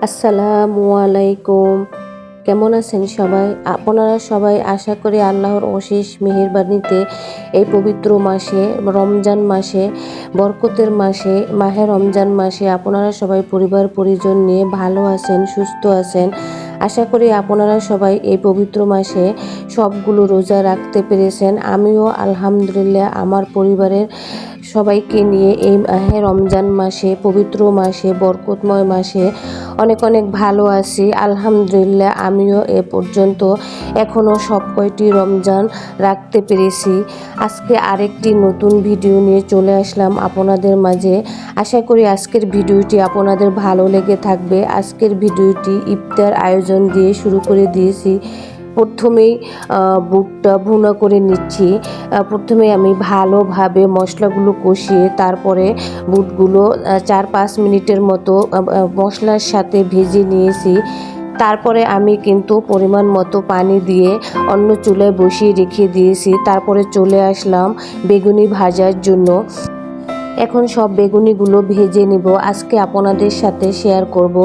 আসসালামু আলাইকুম। কেমন আছেন সবাই? আপনারা সবাই আশা করি আল্লাহর অশেষ মেহেরবানিতে এই পবিত্র মাসে, রমজান মাসে, বরকতের মাসে, মাহে রমজান মাসে আপনারা সবাই পরিবার পরিজন নিয়ে ভালো আছেন, সুস্থ আছেন। আশা করি আপনারা সবাই এই পবিত্র মাসে সবগুলো রোজা রাখতে পেরেছেন। আমিও আলহামদুলিল্লাহ আমার পরিবারের সবাইকে নিয়ে এই মাহে রমজান মাসে, পবিত্র মাসে, বরকতময় মাসে অনেক অনেক ভালো আছি আলহামদুলিল্লাহ। আমিও এ পর্যন্ত এখনও সব কয়টি রমজান রাখতে পেরেছি। আজকে আরেকটি নতুন ভিডিও নিয়ে চলে আসলাম আপনাদের মাঝে। আশা করি আজকের ভিডিওটি আপনাদের ভালো লেগে থাকবে। আজকের ভিডিওটি ইফতার আয়োজন দিয়ে শুরু করে দিয়েছি। প্রথমেই বুটটা ভুনা করে নিচ্ছি। প্রথমে আমি ভালোভাবে মশলাগুলো কষিয়ে তারপরে বুটগুলো 4-5 মিনিটের মতো মশলার সাথে ভেজে নিয়েছি। তারপরে আমি কিন্তু পরিমাণ মতো পানি দিয়ে অন্য চুলায় বসিয়ে রেখে দিয়েছি। তারপরে চলে আসলাম বেগুনি ভাজার জন্য। এখন সব বেগুনিগুলো ভেজে নিব। আজকে আপনাদের সাথে শেয়ার করব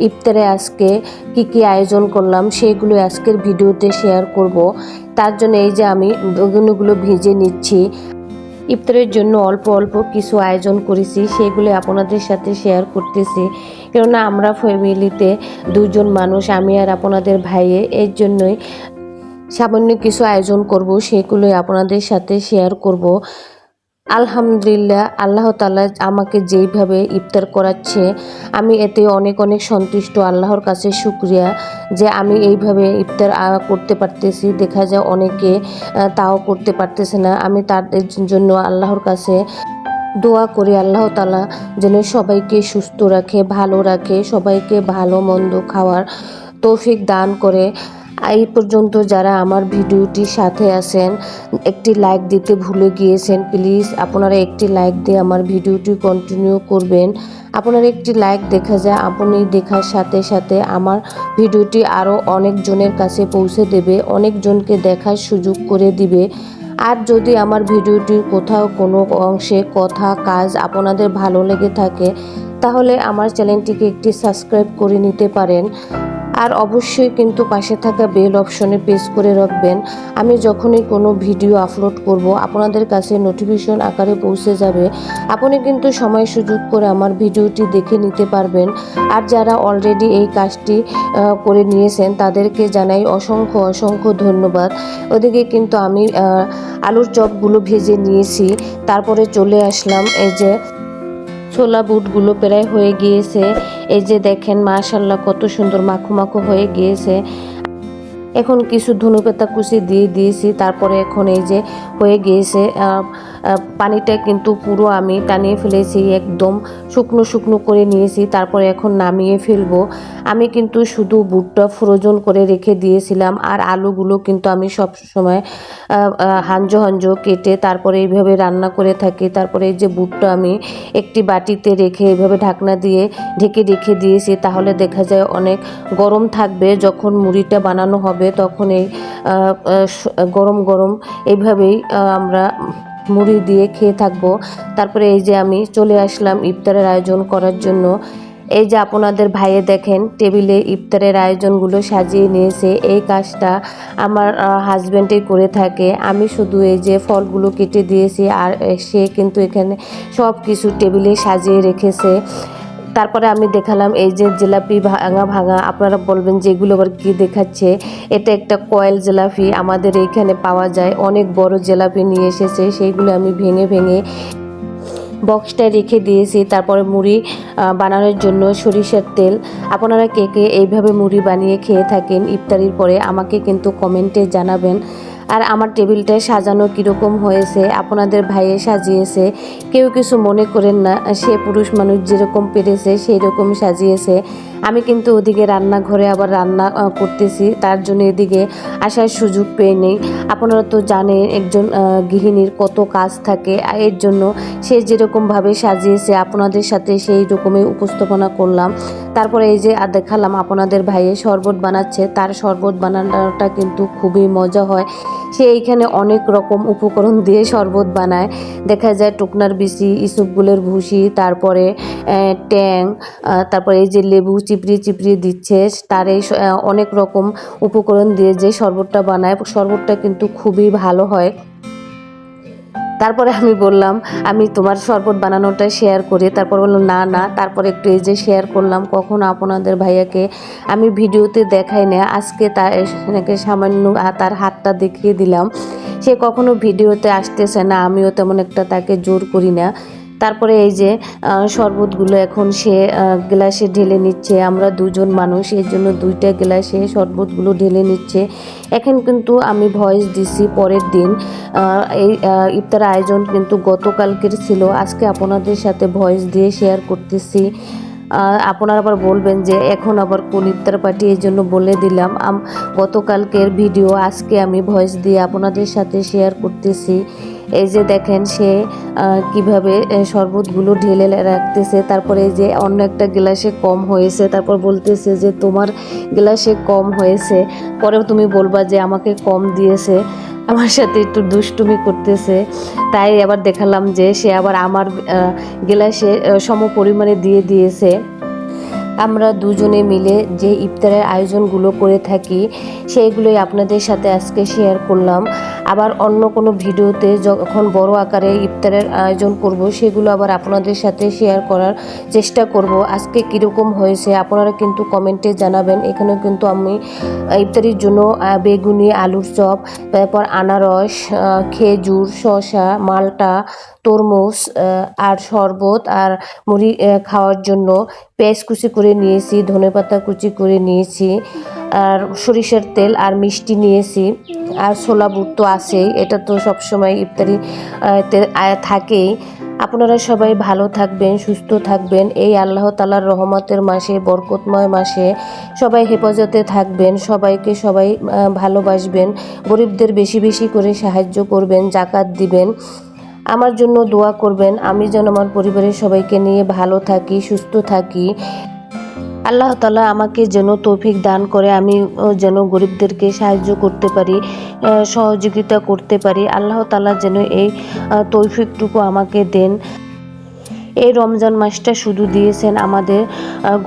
ইফতারে আজকে কি আয়োজন করলাম, সেগুলো আজকের ভিডিওতে শেয়ার করব। তার জন্য এই যে আমি বেগুনিগুলো ভেজে নিচ্ছি। ইফতারের জন্য অল্প অল্প কিছু আয়োজন করেছি, সেগুলো আপনাদের সাথে শেয়ার করতেছি। কেননা আমরা ফ্যামিলিতে দুজন মানুষ, আমি আর আপনাদের ভাইয়ে, এর জন্যই সামান্য কিছু আয়োজন করব, সেগুলোই আপনাদের সাথে শেয়ার করব। আলহামদুলিল্লাহ, আল্লাহ তাআলা আমাকে যেইভাবে ইফতার করাচ্ছে আমি এতে অনেক অনেক সন্তুষ্ট। আল্লাহর কাছে শুকরিয়া যে আমি এইভাবে ইফতার করতে পারতেছি। দেখা যায় অনেকে তাও করতে পারতেছে না। আমি তাদের জন্য আল্লাহর কাছে দোয়া করি আল্লাহ তাআলা যেন সবাইকে সুস্থ রাখে, ভালো রাখে, সবাইকে ভালো মন্দ খাওয়ার তৌফিক দান করে। এই পর্যন্ত যারা আমার ভিডিওটির সাথে আছেন, একটি লাইক দিতে ভুলে গিয়েছেন, প্লিজ আপনারা একটি লাইক দিয়ে আমার ভিডিওটি কন্টিনিউ করবেন। আপনার একটি লাইক দেখা যায় আপনি দেখার সাথে সাথে আমার ভিডিওটি আরও অনেকজনের কাছে পৌঁছে দেবে, অনেকজনকে দেখার সুযোগ করে দিবে। আর যদি আমার ভিডিওটির কোথাও কোনো অংশে কথা কাজ আপনাদের ভালো লেগে থাকে তাহলে আমার চ্যানেলটিকে একটি সাবস্ক্রাইব করে নিতে পারেন। আর অবশ্যই কিন্তু পাশে থাকা বেল অপশনে প্রেস করে রাখবেন। আমি যখনই কোনো ভিডিও আপলোড করব আপনাদের কাছে নোটিফিকেশন আকারে পৌঁছে যাবে। আপনি কিন্তু সময় সুযোগ করে আমার ভিডিওটি দেখে নিতে পারবেন। আর যারা অলরেডি এই কাজটি করে নিয়েছেন তাদেরকে জানাই অসংখ্য অসংখ্য ধন্যবাদ। ওদিকে কিন্তু আমি আলুর চপগুলো ভেজে নিয়েছি। তারপরে চলে আসলাম এই যে ছোলা বুটগুলো প্রায় হয়ে গিয়েছে। এই যে দেখেন মাশাআল্লাহ কত সুন্দর মাখো মাখো হয়ে গিয়েছে। এখন কিছু ধনেপাতা কুচি দিয়ে দিয়েছি। তারপরে এখন এই যে হয়ে গিয়েছে। পানিটা কিন্তু পুরো আমি টানিয়ে ফেলেছি, একদম শুকনো শুকনো করে নিয়েছি। তারপরে এখন নামিয়ে ফেলবো। আমি কিন্তু শুধু বুটটা ফ্রোজন করে রেখে দিয়েছিলাম, আর আলুগুলো কিন্তু আমি সব সময় হাঞ্জো হাঞ্জো কেটে তারপরে এইভাবে রান্না করে থাকি। তারপরে এই যে বুটটা আমি একটি বাটিতে রেখে এইভাবে ঢাকনা দিয়ে ঢেকে রেখে দিয়েছি, তাহলে দেখা যায় অনেক গরম থাকবে। যখন মুড়িটা বানানো হবে তখন এই গরম গরম এইভাবেই আমরা মুড়ি দিয়ে খেয়ে থাকবো। তারপরে এই যে আমি চলে আসলাম ইফতারের আয়োজন করার জন্য। এই যে আপনাদের ভাইয়ে দেখেন টেবিলে ইফতারের আয়োজনগুলো সাজিয়ে নিয়েছে। এই কাজটা আমার হাজব্যান্ডই করে থাকে। আমি শুধু এই যে ফলগুলো কেটে দিয়েছি, আর সে কিন্তু এখানে সব কিছু টেবিলে সাজিয়ে রেখেছে। তারপরে আমি দেখালাম এই যে জিলাপি ভাঙা ভাঙা। আপনারা বলবেন যে এগুলো আবার কী দেখাচ্ছে। এটা একটা কয়েল জিলাপি আমাদের এইখানে পাওয়া যায়। অনেক বড় জিলাপি নিয়ে এসেছে, সেইগুলো আমি ভেঙে ভেঙে বক্সটায় রেখে দিয়েছি। তারপরে মুড়ি বানানোর জন্য সরিষার তেল। আপনারা কে কে এইভাবে মুড়ি বানিয়ে খেয়ে থাকেন ইফতারির পরে আমাকে কিন্তু কমেন্টে জানাবেন। আর আমার টেবিলটা সাজানো কীরকম হয়েছে, আপনাদের ভাইয়ে সাজিয়েছে, কেউ কিছু মনে করেন না। সে পুরুষ মানুষ যেরকম পেরেছে সেই রকম সাজিয়েছে। আমি কিন্তু ওদিকে রান্নাঘরে আবার রান্না করতেছি, তার জন্য এদিকে আসার সুযোগ পেয়ে নেই। আপনারা তো জানেন একজন গৃহিণীর কত কাজ থাকে, এর জন্য সে যেরকমভাবে সাজিয়েছে আপনাদের সাথে সেই রকমই উপস্থাপনা করলাম। তারপরে এই যে দেখালাম আপনাদের ভাইয়ে শরবত বানাচ্ছে। তার শরবত বানানোটা কিন্তু খুবই মজা হয়। সে এইখানে অনেক রকম উপকরণ দিয়ে শরবত বানায়। দেখা যায় টুকনার বিচি, ইসবগুলের ভুসি, তারপরে ট্যাং, তারপরে এই যে লেবু চিপড়িয়ে চিপড়িয়ে দিচ্ছে। তার এই অনেক রকম উপকরণ দিয়ে যে শরবতটা বানায়, শরবতটা কিন্তু খুবই ভালো হয়। তারপরে আমি বললাম আমি তোমার শরবত বানানোটা শেয়ার করি। তারপর বললাম না না, তারপরে একটু এই যে শেয়ার করলাম। কখনো আপনাদের ভাইয়াকে আমি ভিডিওতে দেখাই না, আজকে তাকে সামান্য তার হাতটা দেখিয়ে দিলাম। সে কখনো ভিডিওতে আসতেছে না, আমিও তেমন একটা তাকে জোর করি না। তারপরে এই যে শরবতগুলো এখন সে গ্লাসে ঢেলে নিচ্ছে। আমরা দুজন মানুষ, এর জন্য দুইটা গ্লাসে শরবতগুলো ঢেলে নিচ্ছে। এখন কিন্তু আমি ভয়েস দিছি পরের দিন। এই ইফতার আয়োজন কিন্তু গতকালকের ছিল, আজকে আপনাদের সাথে ভয়েস দিয়ে শেয়ার করতেছি। আপনারা আবার বলবেন যে এখন আবার কোন ইফতার পার্টি, এই জন্য বলে দিলাম গতকালকের ভিডিও আজকে আমি ভয়েস দিয়ে আপনাদের সাথে শেয়ার করতেছি। এই যে দেখেন সে কিভাবে শরবতগুলো ঢেলে রাখতেছে। তারপরে এই যে অন্য একটা গ্লাসে কম হয়েছে, তারপর বলতেছে যে তোমার গ্লাসে কম হয়েছে, পরেও তুমি বলবা যে আমাকে কম দিয়েছে। আমার সাথে একটু দুষ্টুমি করতেছে, তাই আবার দেখালাম যে সে আবার আমার গ্লাসে সম পরিমাণে দিয়ে দিয়েছে। আমরা দুজনে মিলে যে ইফতারের আয়োজনগুলো করে থাকি সেইগুলোই আপনাদের সাথে আজকে শেয়ার করলাম। আবার অন্য কোনো ভিডিওতে যখন বড় আকারে ইফতারের আয়োজন করব সেগুলো আবার আপনাদের সাথে শেয়ার করার চেষ্টা করব। আজকে কীরকম হয়েছে আপনারা কিন্তু কমেন্টে জানাবেন। এখানে কিন্তু আমি ইফতারির জন্য বেগুনি, আলুর চপ, তারপর আনারস, খেজুর, শসা, মালটা, তরমুজ আর শরবত আর মুড়ি খাওয়ার জন্য পেঁয়াজ কুচি করে নিয়েছি, ধনেপাতা কুচি করে নিয়েছি, আর সরিষার তেল আর মিষ্টি নিয়েছি, আর ছোলা বুট তো আছেই, এটা তো সবসময় ইফতারি থাকেই। আপনারা সবাই ভালো থাকবেন, সুস্থ থাকবেন। এই আল্লাহ তাআলার রহমতের মাসে, বরকতময় মাসে সবাই হেফাজতে থাকবেন। সবাইকে সবাই ভালোবাসবেন, গরিবদের বেশি বেশি করে সাহায্য করবেন, জাকাত দিবেন। আমার জন্য দোয়া করবেন, আমি যেন আমার পরিবারের সবাইকে নিয়ে ভালো থাকি, সুস্থ থাকি। আল্লাহ তাআলা আমাকে যেন তৌফিক দান করে, আমি যেন গরিবদেরকে সাহায্য করতে পারি, সহযোগিতা করতে পারি। আল্লাহ তাআলা যেন এই তৌফিকটুকু আমাকে দেন। এই রমজান মাসটা শুধু দিয়েছেন আমাদের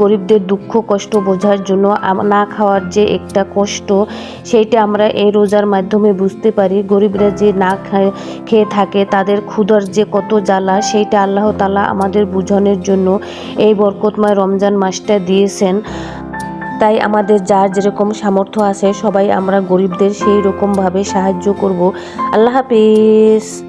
গরিবদের দুঃখ কষ্ট বোঝার জন্য। না খাওয়ার যে একটা কষ্ট, সেইটা আমরা এই রোজার মাধ্যমে বুঝতে পারি। গরিবরা যে না খেয়ে থাকে, তাদের ক্ষুধার যে কত জ্বালা, সেইটা আল্লাহ তাআলা আমাদের বোঝানোর জন্য এই বরকতময় রমজান মাসটা দিয়েছেন। তাই আমাদের যার যেরকম সামর্থ্য আছে সবাই আমরা গরিবদের সেই রকমভাবে সাহায্য করব। আল্লাহ হাফেজ।